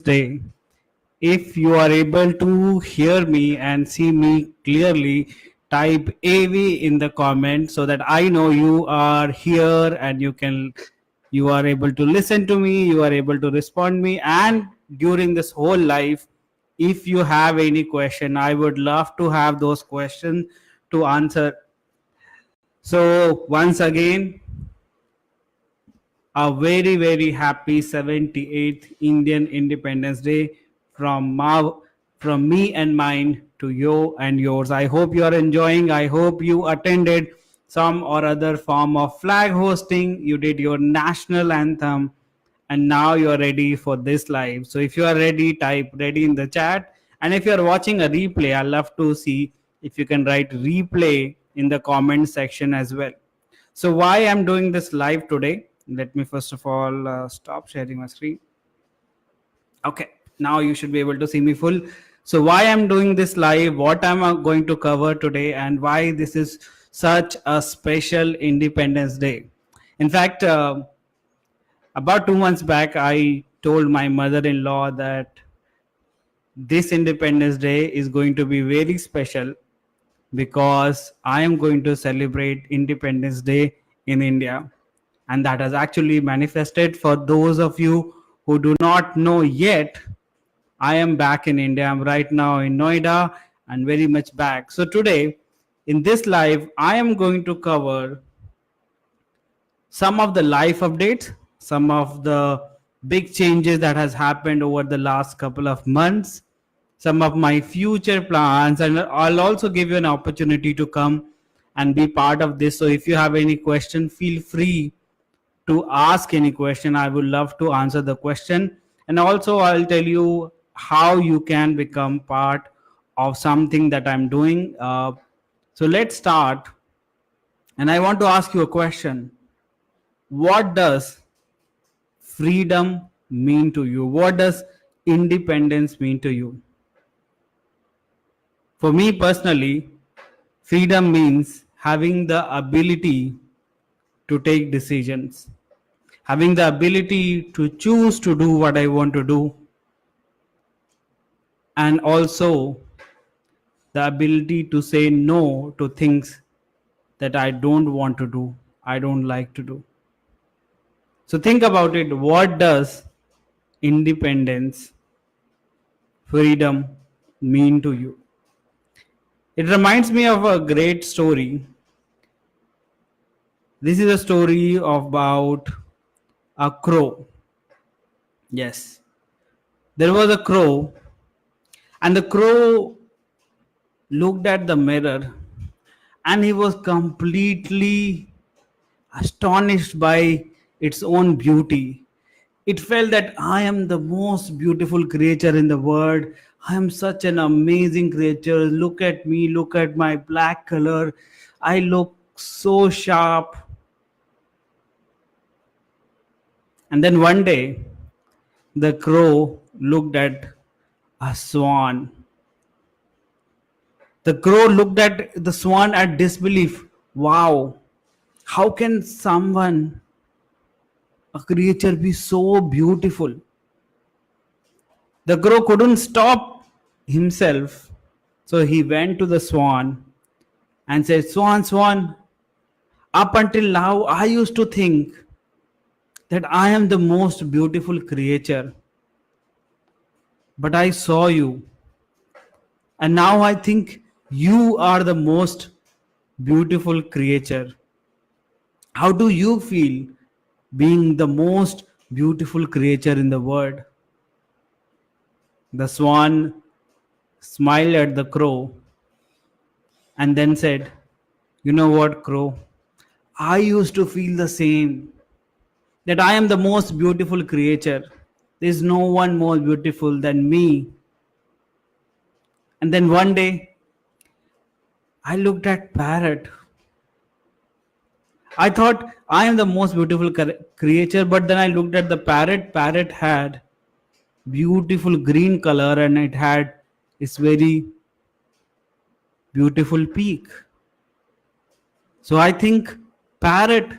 Day. If you are able to hear me and see me clearly, type AV in the comment so that I know you are here and you are able to listen to me, you are able to respond me. And during this whole life, if you have any question, I would love to have those questions to answer. So once again, a very happy 78th Indian Independence Day from from me and mine to you and yours. I hope you are enjoying. I hope you attended some or other form of flag hosting. You did your national anthem and now you are ready for this live. So if you are ready, type ready in the chat. And if you are watching a replay, I love to see if you can write replay in the comment section as well. So why I'm doing this live today? Let me first of all stop sharing my screen. Okay, now you should be able to see me full. So why I'm doing this live, what I'm going to cover today, and why this is such a special Independence Day. In fact, about 2 months back, I told my mother-in-law that this Independence Day is going to be very special because I am going to celebrate Independence Day in India. And that has actually manifested. For those of you who do not know yet, I am back in India. I'm right now in Noida and very much back. So today, in this live, I am going to cover some of the life updates, some of the big changes that has happened over the last couple of months, some of my future plans, and I'll also give you an opportunity to come and be part of this. So if you have any question, feel free to ask any question. I would love to answer the question, and also I'll tell you how you can become part of something that I'm doing. So let's start, and I want to ask you a question. What does freedom mean to you? What does independence mean to you? For me personally, freedom means having the ability to take decisions, having the ability to choose to do what I want to do, and also the ability to say no to things that I don't want to do, I don't like to do. So think about it. What does independence, freedom mean to you? It reminds me of a great story. This is a story about a crow. Yes, there was a crow, and the crow looked at the mirror and he was completely astonished by its own beauty. It felt that I am the most beautiful creature in the world. I am such an amazing creature. Look at me, look at my black color. I look so sharp. And then one day, the crow looked at a swan. The crow looked at the swan at disbelief. Wow, how can someone, a creature, be so beautiful? The crow couldn't stop himself, so he went to the swan and said, Swan, swan, up until now I used to think that I am the most beautiful creature, but I saw you, and now I think you are the most beautiful creature. How do you feel being the most beautiful creature in the world? The swan smiled at the crow and then said, You know what, crow? I used to feel the same, that I am the most beautiful creature. There is no one more beautiful than me. And then one day, I looked at parrot. I thought I am the most beautiful creature, but then I looked at the parrot. Parrot had beautiful green color and it had its very beautiful peak. So I think parrot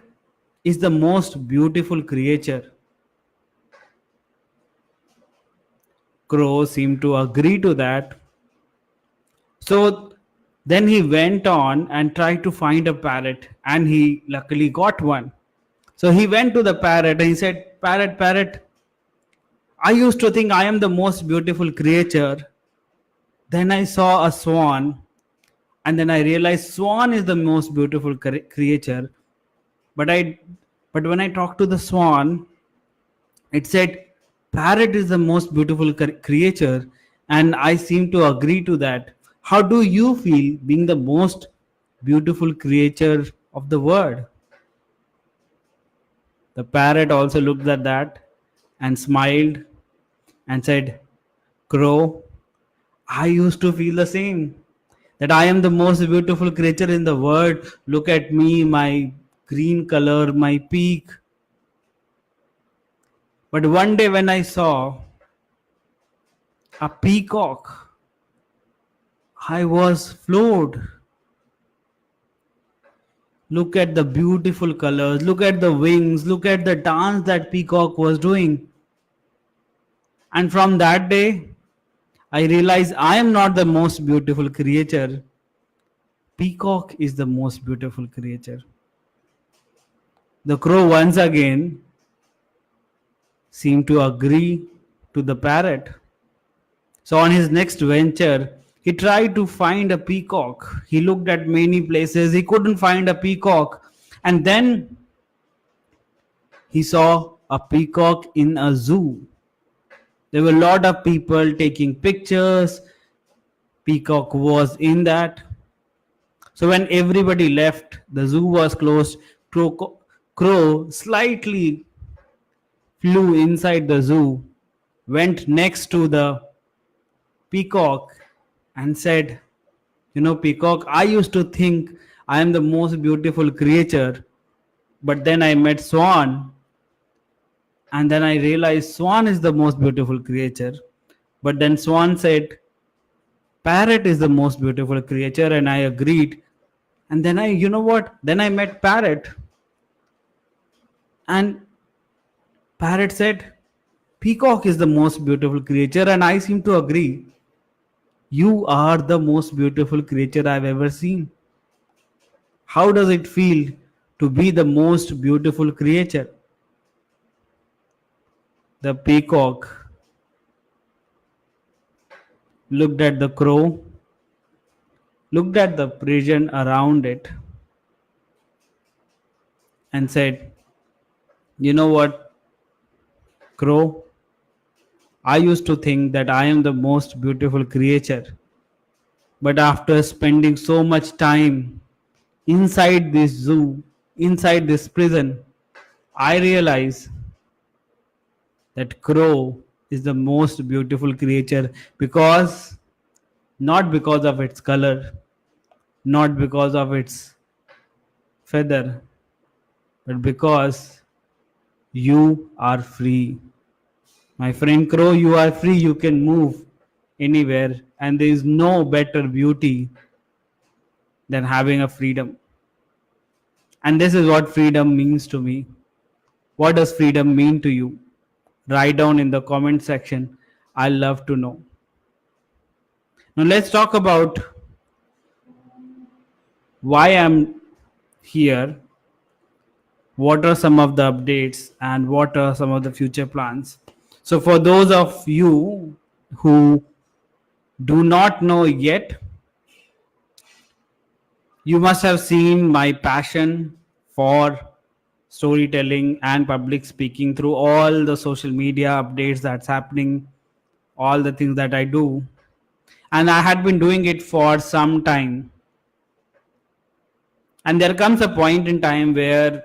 is the most beautiful creature. Crow seemed to agree to that. So then he went on and tried to find a parrot, and he luckily got one. So he went to the parrot and he said, "Parrot, parrot, I used to think I am the most beautiful creature. Then I saw a swan, and then I realized swan is the most beautiful creature. But but when I talked to the swan, it said parrot is the most beautiful creature, and I seem to agree to that. How do you feel being the most beautiful creature of the world?" The parrot also looked at that and smiled and said, "Crow, I used to feel the same, that I am the most beautiful creature in the world. Look at me, my green color, my peak. But one day when I saw a peacock, I was floored. Look at the beautiful colors, look at the wings, look at the dance that peacock was doing. And from that day, I realized I am not the most beautiful creature. Peacock is the most beautiful creature." The crow once again seemed to agree to the parrot. So on his next venture, he tried to find a peacock. He looked at many places, he couldn't find a peacock. And then he saw a peacock in a zoo. There were a lot of people taking pictures. Peacock was in that. So when everybody left, the zoo was closed. Crow slightly flew inside the zoo, went next to the peacock and said, "You know, peacock, I used to think I am the most beautiful creature, but then I met swan, and then I realized swan is the most beautiful creature. But then swan said, parrot is the most beautiful creature, and I agreed. And then you know what? Then I met parrot, and parrot said, peacock is the most beautiful creature, and I seem to agree. You are the most beautiful creature I've ever seen. How does it feel to be the most beautiful creature?" The peacock looked at the crow, looked at the prison around it, and said, "You know what, crow? I used to think that I am the most beautiful creature. But after spending so much time inside this zoo, inside this prison, I realize that crow is the most beautiful creature, because not because of its color, not because of its feather, but because you are free. My friend crow, you are free. You can move anywhere, and there is no better beauty than having a freedom. And this is what freedom means to me. What does freedom mean to you? Write down in the comment section. I love to know. Now let's talk about why I'm here, what are some of the updates, and what are some of the future plans. So for those of you who do not know yet, you must have seen my passion for storytelling and public speaking through all the social media updates that's happening, all the things that I do. And I had been doing it for some time. And there comes a point in time where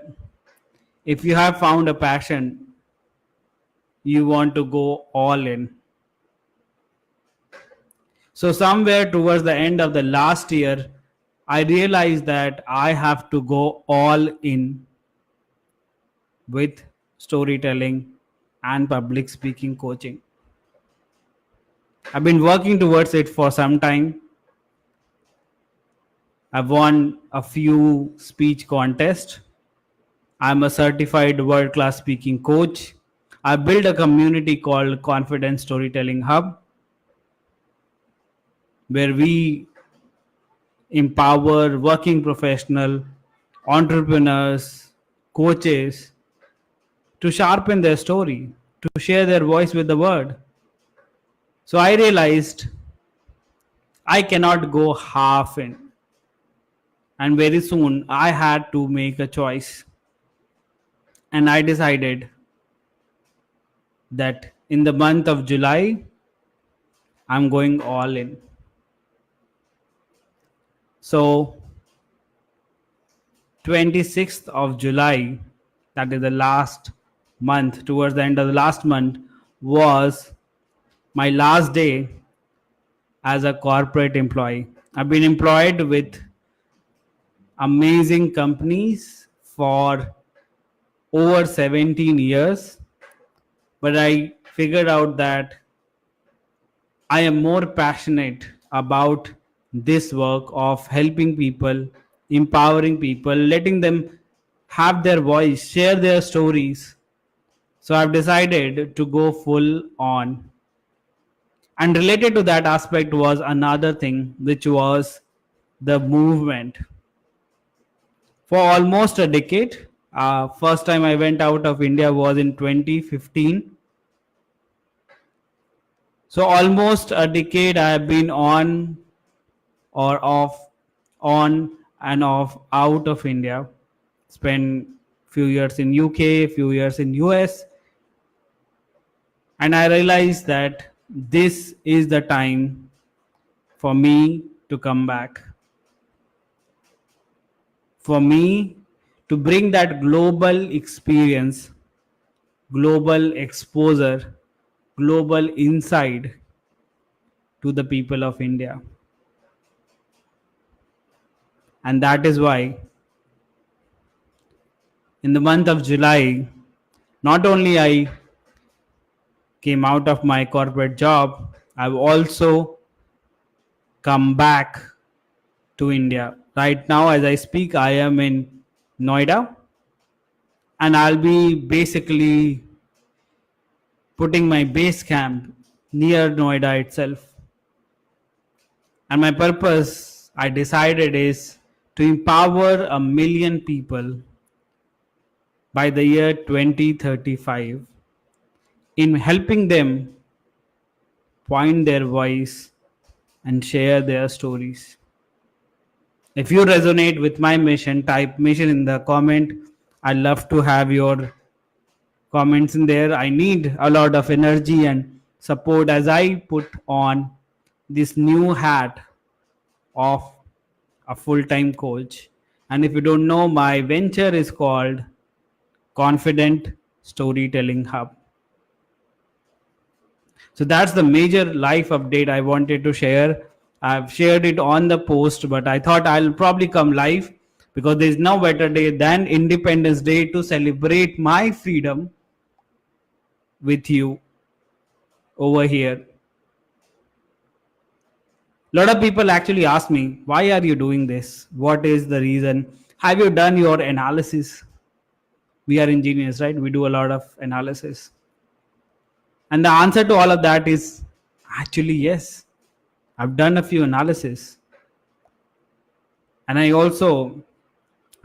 if you have found a passion, you want to go all in. So somewhere towards the end of the last year, I realized that I have to go all in with storytelling and public speaking coaching. I've been working towards it for some time. I've won a few speech contests. I'm a certified world-class speaking coach. I built a community called Confidence Storytelling Hub. where we empower working professional, entrepreneurs, coaches to sharpen their story, to share their voice with the world. So I realized I cannot go half in. And very soon I had to make a choice. And I decided that in the month of July, I'm going all in. So 26th of July, that is the last month, towards the end of the last month, was my last day as a corporate employee. I've been employed with amazing companies for over 17 years, but I figured out that I am more passionate about this work of helping people, empowering people, letting them have their voice, share their stories. So I've decided to go full on. And related to that aspect was another thing, which was the movement. For almost a decade, first time I went out of India was in 2015. So almost a decade I have been on or off, on and off, out of India. Spent few years in UK, few years in US, and I realized that this is the time for me to come back, for me to bring that global experience, global exposure, global insight to the people of India. And that is why in the month of July, not only I came out of my corporate job, I've also come back to India. Right now, as I speak, I am in Noida, and I'll be basically putting my base camp near Noida itself. And my purpose, I decided, is to empower 1 million people by the year 2035 in helping them find their voice and share their stories. If you resonate with my mission, type mission in the comment. I love to have your comments in there. I need a lot of energy and support as I put on this new hat of a full-time coach. And if you don't know, my venture is called Confident Storytelling Hub. So that's the major life update I wanted to share. I've shared it on the post, but I thought I'll probably come live because there's no better day than Independence Day to celebrate my freedom with you over here. A lot of people actually ask me, why are you doing this? What is the reason? Have you done your analysis? We are engineers, right? We do a lot of analysis. And the answer to all of that is actually yes. I've done a few analysis. And I also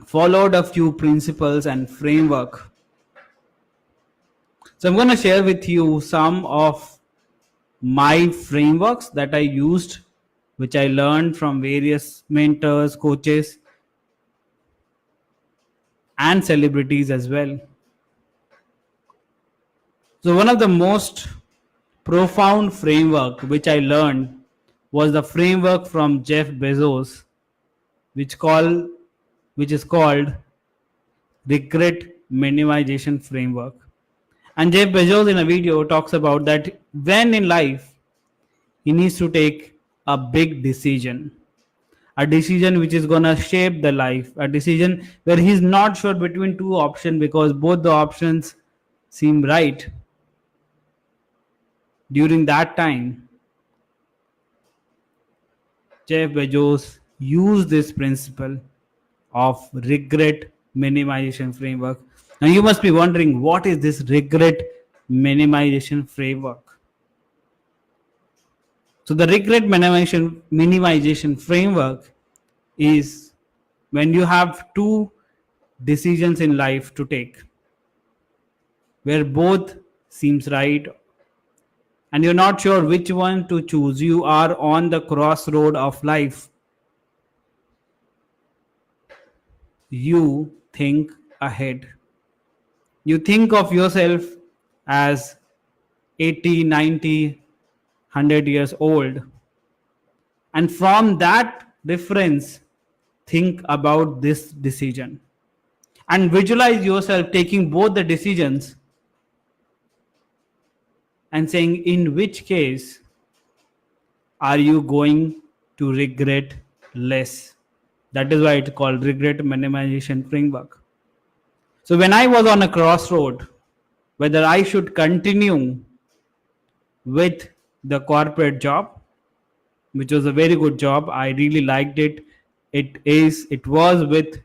followed a few principles and framework. So I'm going to share with you some of my frameworks that I used, which I learned from various mentors, coaches, and celebrities as well. So one of the most profound framework which I learned was the framework from Jeff Bezos, which is called regret minimization framework. And Jeff Bezos in a video talks about that when in life he needs to take a big decision, a decision which is going to shape the life, a decision where he's not sure between two options because both the options seem right. During that time, Jeff Bezos used this principle of regret minimization framework. Now you must be wondering, what is this regret minimization framework? So the regret minimization framework is when you have two decisions in life to take where both seems right and you're not sure which one to choose. You are on the crossroad of life. You think ahead. You think of yourself as 80, 90, 100 years old. And from that reference, think about this decision and visualize yourself taking both the decisions and saying, in which case are you going to regret less? That is why it's called regret minimization framework. So when I was on a crossroad, whether I should continue with the corporate job, which was a very good job, I really liked it. It was with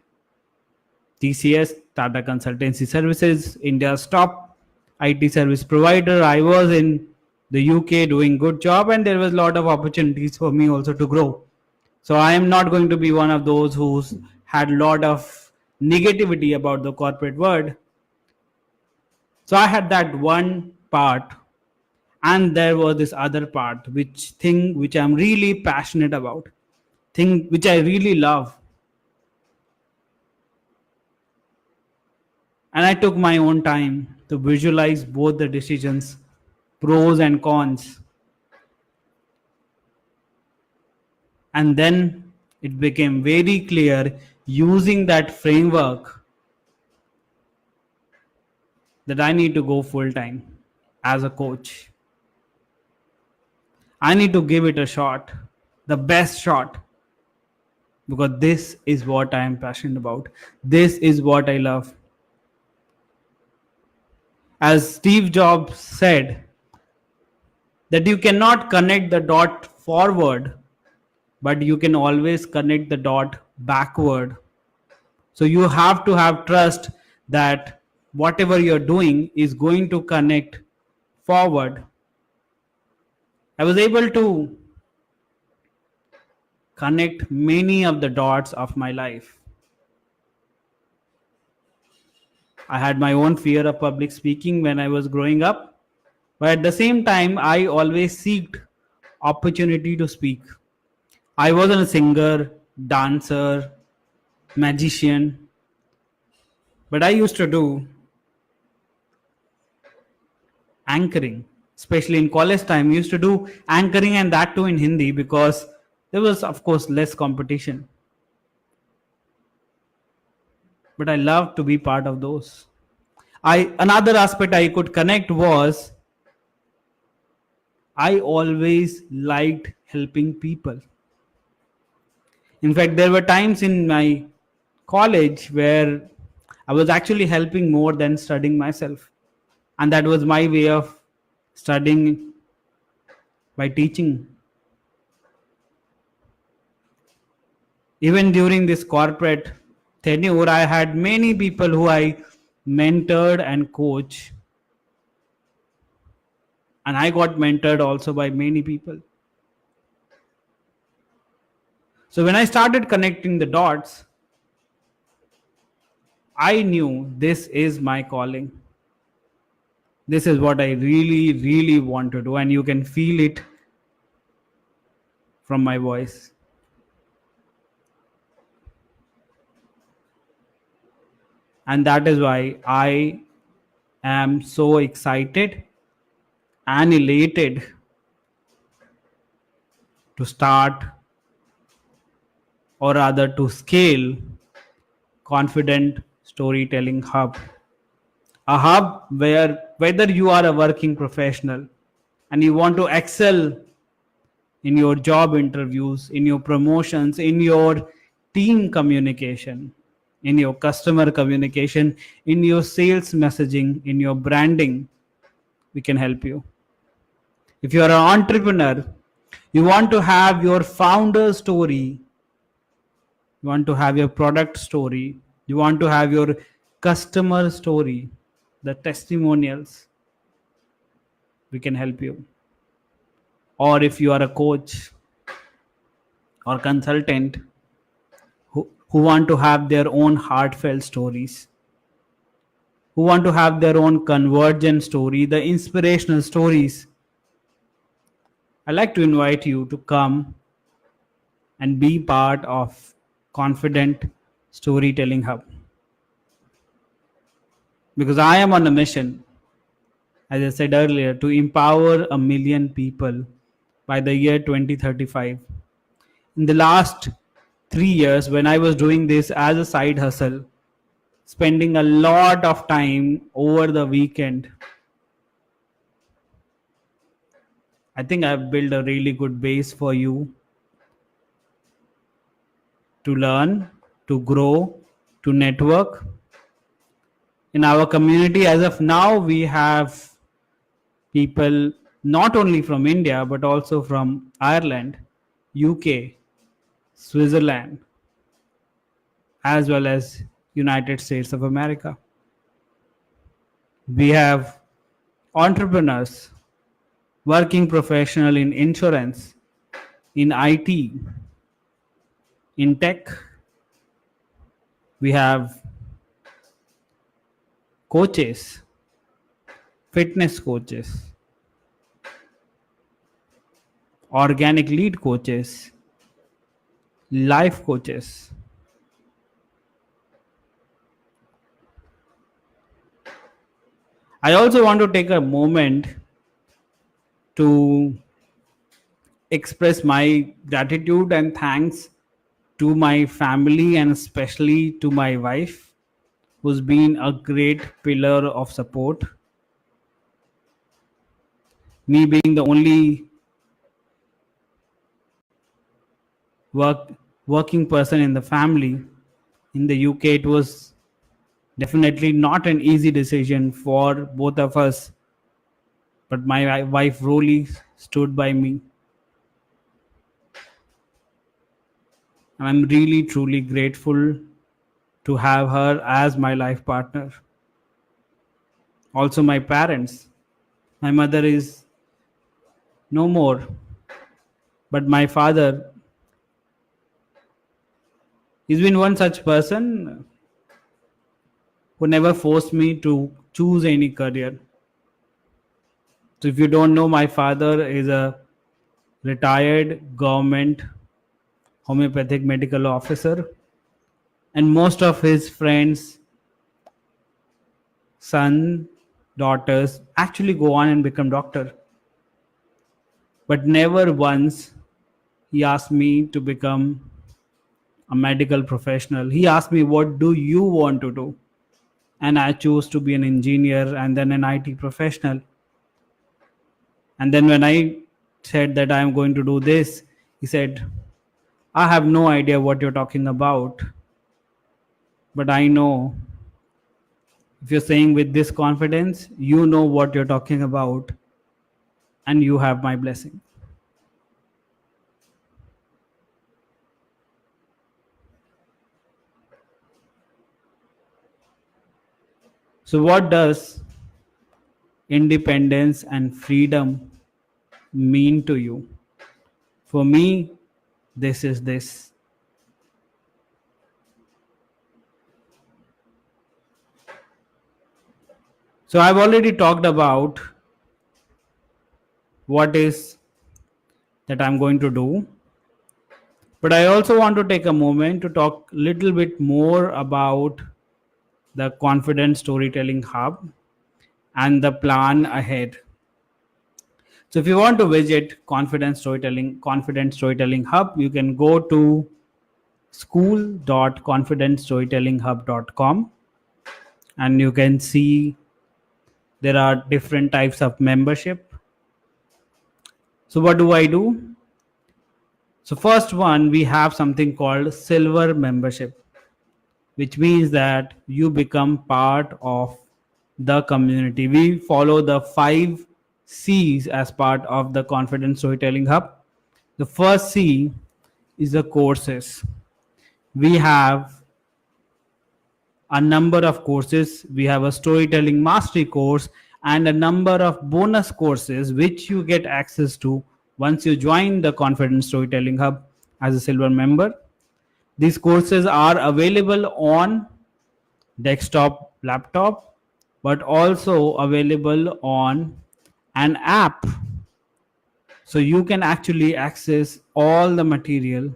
TCS, Tata Consultancy Services, India's top IT service provider. I was in the UK doing good job, and there was a lot of opportunities for me also to grow. So I am not going to be one of those who's had a lot of negativity about the corporate world. So I had that one part, and there was this other part, which I'm really passionate about, thing which I really love. And I took my own time to visualize both the decisions, pros and cons. And then it became very clear using that framework that I need to go full time as a coach. I need to give it a shot, the best shot, because this is what I am passionate about. This is what I love. As Steve Jobs said, that you cannot connect the dot forward, but you can always connect the dot backward. So you have to have trust that whatever you're doing is going to connect forward. I was able to connect many of the dots of my life. I had my own fear of public speaking when I was growing up, but at the same time, I always seeked opportunity to speak. I wasn't a singer, dancer, magician, but I used to do anchoring, especially in college time. I used to do anchoring, and that too in Hindi, because there was, of course, less competition. But I loved to be part of those. Another aspect I could connect was I always liked helping people. In fact, there were times in my college where I was actually helping more than studying myself. And that was my way of studying by teaching. Even during this corporate tenure, I had many people who I mentored and coached. And I got mentored also by many people. So when I started connecting the dots, I knew this is my calling. This is what I really, really want to do. And you can feel it from my voice. And that is why I am so excited and elated to start, or rather to scale, Confident Storytelling Hub. A hub where whether you are a working professional and you want to excel in your job interviews, in your promotions, in your team communication, in your customer communication, in your sales messaging, in your branding, we can help you. If you are an entrepreneur, you want to have your founder story, you want to have your product story, you want to have your customer story, the testimonials, we can help you. or if you are a coach or consultant who want to have their own heartfelt stories, who want to have their own convergent story, the inspirational stories, I'd like to invite you to come and be part of Confident Storytelling Hub. Because I am on a mission, as I said earlier, to empower a million people by the year 2035. In the last 3 years, when I was doing this as a side hustle, spending a lot of time over the weekend, I think I've built a really good base for you to learn, to grow, to network. In our community, as of now, we have people not only from India but also from Ireland, UK, Switzerland, as well as United States of America. We have entrepreneurs, working professional in insurance, in IT, in tech. We have coaches, fitness coaches, organic lead coaches, life coaches. I also want to take a moment to express my gratitude and thanks to my family and especially to my wife, who's been a great pillar of support. Me being the only working person in the family in the UK, it was definitely not an easy decision for both of us, but my wife really stood by me. And I'm really truly grateful to have her as my life partner. Also, my parents. My mother is no more, but my father, he's been one such person who never forced me to choose any career. So, if you don't know, my father is a retired government homeopathic medical officer, and most of his friends, son, daughters actually go on and become doctor. But never once he asked me to become a medical professional. He asked me, what do you want to do? And I chose to be an engineer and then an IT professional. And then when I said that I am going to do this, he said, I have no idea what you're talking about, but I know if you're saying with this confidence, you know what you're talking about, and you have my blessing. So, what does independence and freedom mean to you? For me, this is this. So, I've already talked about what is that I'm going to do, but I also want to take a moment to talk a little bit more about the Confident Storytelling Hub and the plan ahead. So if you want to visit Confident Storytelling Hub, you can go to school.confidentstorytellinghub.com, and you can see there are different types of membership. So what do I do? So first one, we have something called silver membership, which means that you become part of the community. We follow the 5 C's as part of the Confident Storytelling Hub. The first C is the courses. We have a number of courses. We have a storytelling mastery course and a number of bonus courses which you get access to once you join the Confident Storytelling Hub as a silver member. These courses are available on desktop, laptop, but also available on an app. So you can actually access all the material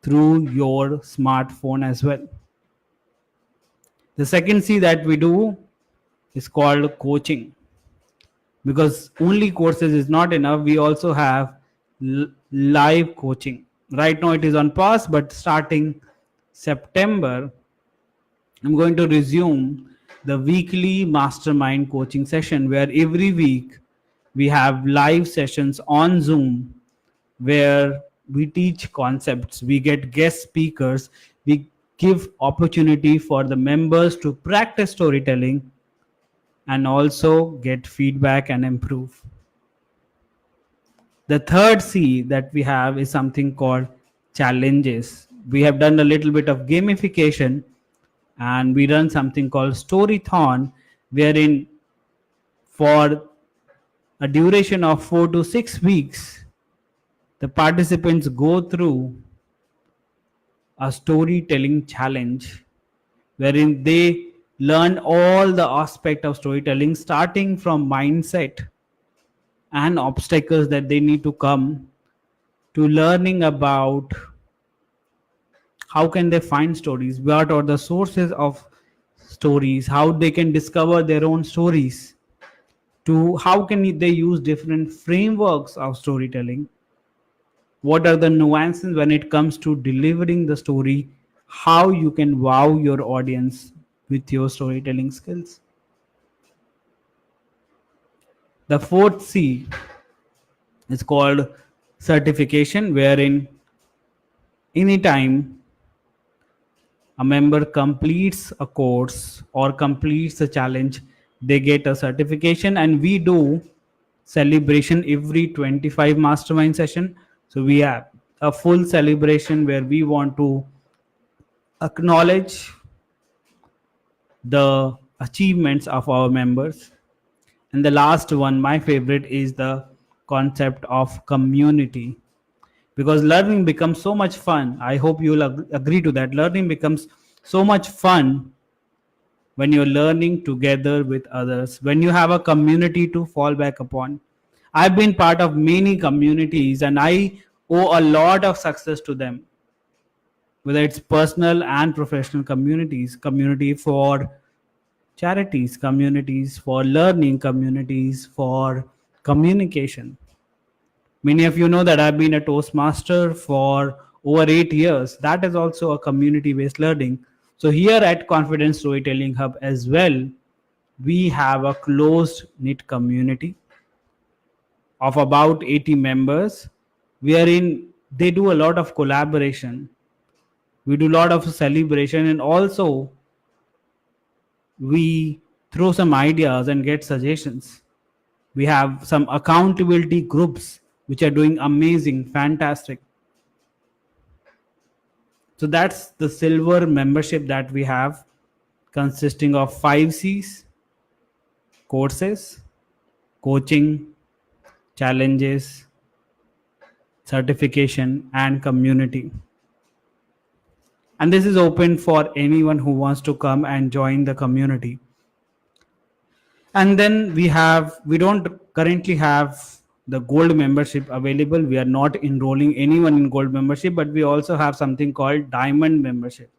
through your smartphone as well. The second C that we do is called coaching, because only courses is not enough. We also have live coaching. Right now it is on pause, but starting September, I'm going to resume the weekly mastermind coaching session, where every week we have live sessions on Zoom where we teach concepts, we get guest speakers, we give opportunity for the members to practice storytelling and also get feedback and improve. The third C that we have is something called challenges. We have done a little bit of gamification and we run something called Storython, wherein for a duration of 4 to 6 weeks, the participants go through a storytelling challenge wherein they learn all the aspect of storytelling, starting from mindset and obstacles that they need to come to learning about how can they find stories, what are the sources of stories, how they can discover their own stories, to how can they use different frameworks of storytelling, what are the nuances when it comes to delivering the story, how you can wow your audience with your storytelling skills. The fourth C is called certification, wherein anytime a member completes a course or completes a challenge, they get a certification, and we do celebration every 25 mastermind session. So we have a full celebration where we want to acknowledge the achievements of our members. And the last one, my favorite, is the concept of community, because learning becomes so much fun. I hope you'll agree to that. Learning becomes so much fun when you're learning together with others, when you have a community to fall back upon. I've been part of many communities and I owe a lot of success to them, whether it's personal and professional communities, community for charities, communities for learning, communities for communication. Many of you know that I've been a Toastmaster for over 8 years. That is also a community-based learning. So here at Confidence Storytelling Hub as well, we have a closed-knit community of about 80 members, wherein they do a lot of collaboration. We do a lot of celebration, and also we throw some ideas and get suggestions. We have some accountability groups which are doing amazing, fantastic. So that's the silver membership that we have, consisting of 5 C's: courses, coaching, challenges, certification, and community. And this is open for anyone who wants to come and join the community. And then we don't currently have the gold membership available. We are not enrolling anyone in gold membership, but we also have something called diamond membership.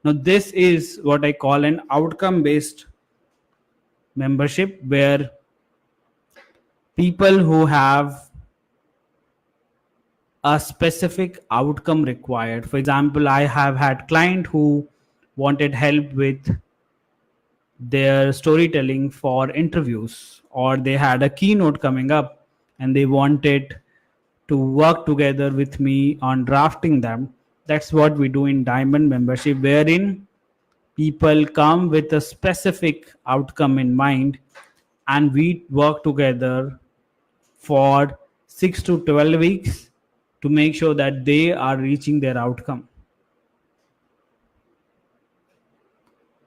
Now this is what I call an outcome based membership, where people who have a specific outcome required. For example, I have had client who wanted help with their storytelling for interviews, or they had a keynote coming up and they wanted to work together with me on drafting them. That's what we do in diamond membership, wherein people come with a specific outcome in mind and we work together for 6 to 12 weeks to make sure that they are reaching their outcome.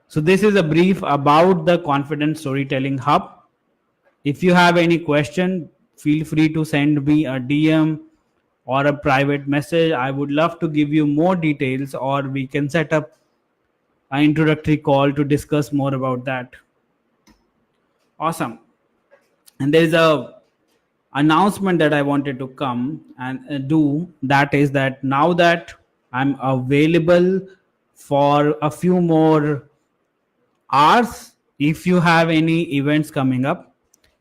So this is a brief about the Confident Storytelling Hub. If you have any question, feel free to send me a DM or a private message. I would love to give you more details, or we can set up an introductory call to discuss more about that. Awesome. And there's a announcement that I wanted to come and do, that is that now that I'm available for a few more hours, if you have any events coming up,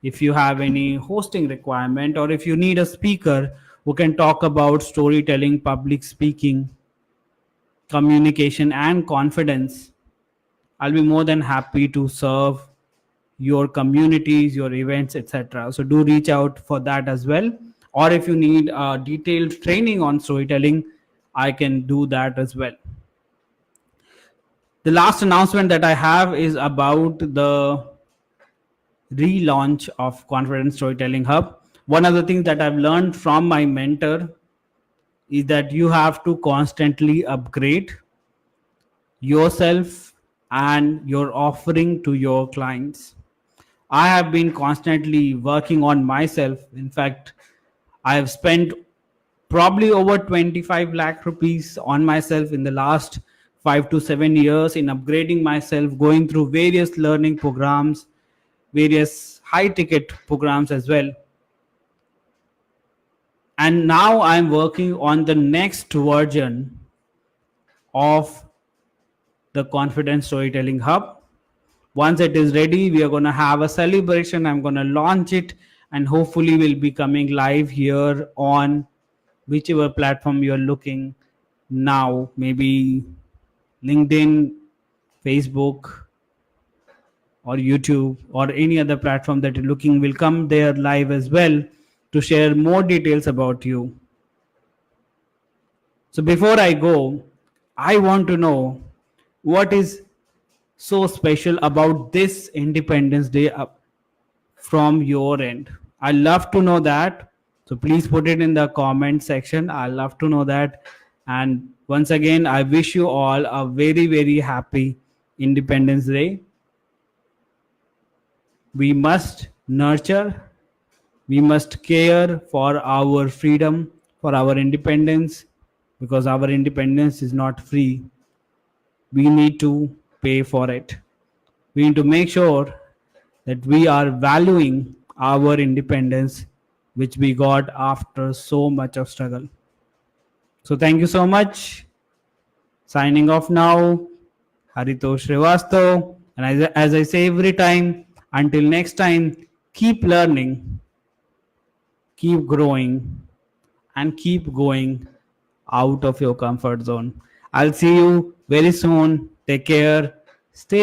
if you have any hosting requirement, or if you need a speaker who can talk about storytelling, public speaking, communication, and confidence, I'll be more than happy to serve your communities, your events, etc. So do reach out for that as well. Or if you need detailed training on storytelling, I can do that as well. The last announcement that I have is about the relaunch of Confidence Storytelling Hub. One of the things that I've learned from my mentor is that you have to constantly upgrade yourself and your offering to your clients. I have been constantly working on myself. In fact, I have spent probably over 25 lakh rupees on myself in the last 5 to 7 years in upgrading myself, going through various learning programs, various high ticket programs as well. And now I'm working on the next version of the Confidence Storytelling Hub. Once it is ready, we are going to have a celebration. I'm going to launch it, and hopefully we'll be coming live here on whichever platform you're looking now, maybe LinkedIn, Facebook, or YouTube, or any other platform that you're looking. Will come there live as well to share more details about you. So before I go, I want to know what is so special about this Independence Day from your end. I love to know that. So please put it in the comment section. I love to know that. And once again, I wish you all a very, very happy Independence Day. We must nurture, we must care for our freedom, for our independence, because our independence is not free. We need to pay for it. We need to make sure that we are valuing our independence, which we got after so much of struggle. So thank you so much. Signing off now, Haritosh Srivastav. And as I say every time, until next time, keep learning, keep growing, and keep going out of your comfort zone. I'll see you very soon. Take care. Stay